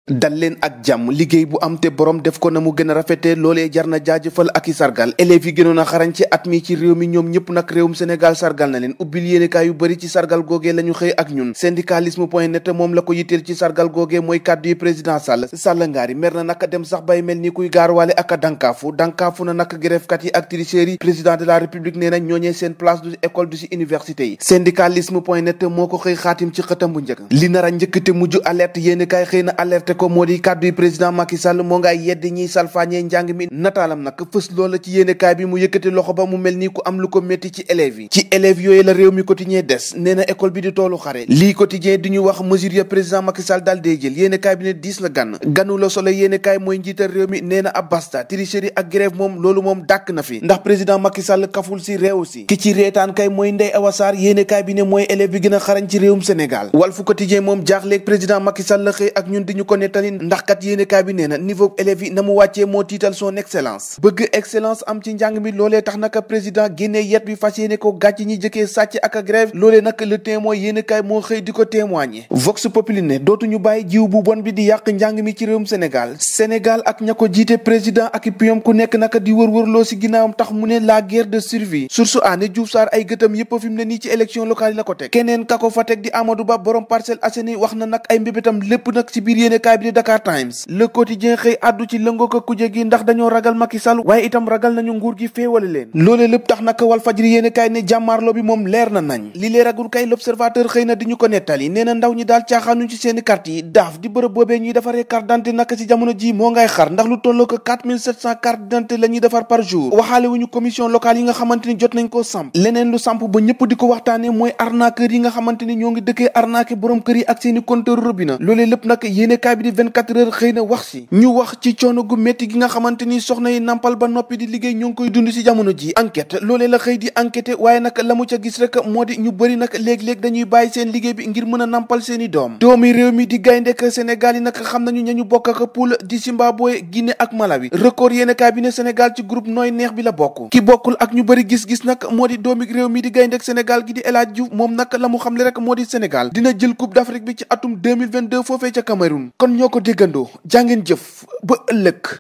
dal leen ak jàmm liggéey bu am te borom def ko na mu gën a rafete loolee jar na jaajëfal ak i sargal élèves yi gënoon a xarañ ci at mi ci réew mi ñoom ñëpp nag réewum Sénégal sargal na leen ubbil yéenekaay yu bëri ci sargal googee la ñu xëy ak ñun syndicalisme point net moom la ko yitteel ci sargal googee mooy kàddu yi président Sall ngaari mer na naka dem sax bay mel ni kuy gaaruwaale ak a dankaafu na nag grèvekat yi ak tricheurs yi président de la république nee na ñooñee seen place du école du ci université yi syndicalisme point net moo ko xëy xaatim ci xëtam bu njëkk li nar a njëkk te mujj alerte yéenekaay xëy na alerte ko moo di kàddu yi président Macky Sall moo ngay yedd ñiy salfaañee njàng mi nataalam nag fës loola ci yéenekaay bi mu yëkkati loxo ba mu mel ni ku am lu ko métti ci élèves yi ci élèves yooyu la réew mi quotidien des nee na école bi di toolu xare lii quotidien di ñu wax mesure ya président Macky Sall daal dee jël yéenekaay bi ne diis la ganu la solo yéenekaay mooy njiital réew mi nee na ab basta tricherie ak grève moom loolu moom dàkk na fi ndax président Macky Sall kaful si réew si ki ci reetaan kay mooy Ndeye Awa Sarr yéenekaay bi ne mooy élève bi gën a xarañ ci réewum Sénégal Walf Quotidien moom jaaxleeg président Macky Sall la xëy ak ñun di ñu ko nettali ndax kat yéenekaay bi nee na niveau élèves yi na mu wàccee moo tiital son excellence bëgg excellence am ci njàng mi loolee tax naka président génnee yet bi fas yéene ko gàcc ñi jëkkee sàcc ak grève loolee nag le témoin yéenekaay moo xëy di ko témoigner Vox Populi ne dootuñu bàyyi jiw bu bon bi di yàq njàng mi ci réewum Sénégal ak ña ko jiite président ak i piom ku nekk naka di wër-wërloo si ginnaawam tax mu ne la guerre de survie source a ne Diouf Sarr ay gëtam yépp fi mu ne nii ci élection locale yi la ko teg keneen ka ko fa teg di Amadou Ba borom Parcelles Assainies wax na nag ay mbébétam lépp nag ci biir yéenekaay bi di Dakar Times le quotidien xëy addu ci lëngoo ko kuje gi ndax dañoo ragal Macky Sall waaye itam ragal nañu nguur gi féewale leen loolee lépp tax nag Walfadjri yéenekaay ne jàmmaarloo bi moom leer na nañ li leeragul kay l'observateur xëy na di ñu ko nettali nee na ndaw ñi daal caaxaanuñ ci seeni carte yi daaf di bërëb boobee ñuy defaree carte d'identité nag ci jamono ji moo ngay xar ndax lu tolloo ko 4700 carte d'identité la ñuy defar par jour waxaale wuñu commission locale yi nga xamante ni jot nañ koo samp leneen lu samp ba ñëpp di ko waxtaane mooy arnaqueur yi nga xamante ni ñoo ngi dëkkee arnaqué borom kër yi ak seeni compteur robinet loolee lépp nag yéenekaay bi di 24 heures xëy na wax si ñu wax ci coono gu métti gi nga xamante ni soxna yi nampal ba noppi di liggéey ñoo ngi koy dund si jamono ji enquête loolee la xëy di enquêté waaye nag la mu ca gis rek moo di ñu bëri nag léeg-léeg dañuy bàyyi seen liggéey bi ngir mën a nampal seeni doomi réew mi di gayndek Sénégal yi nag xam nañu ñañu bokk ak poule di Zimbabwe Guinée ak Malawi record yéenekaay bi ne Sénégal ci groupe nooy neex bi la bokk ki bokkul ak ñu bëri gis-gis nag moo di doomi réew mi di gayndek Sénégal gi di El Hadji Diouf moom nag la mu xamle rek moo di Sénégal dina jël coupe d'Afrique bi ci atum 2022 foofee ca Cameroun kon ñoo ko déggandoo jàngeen jëf ba ëllëg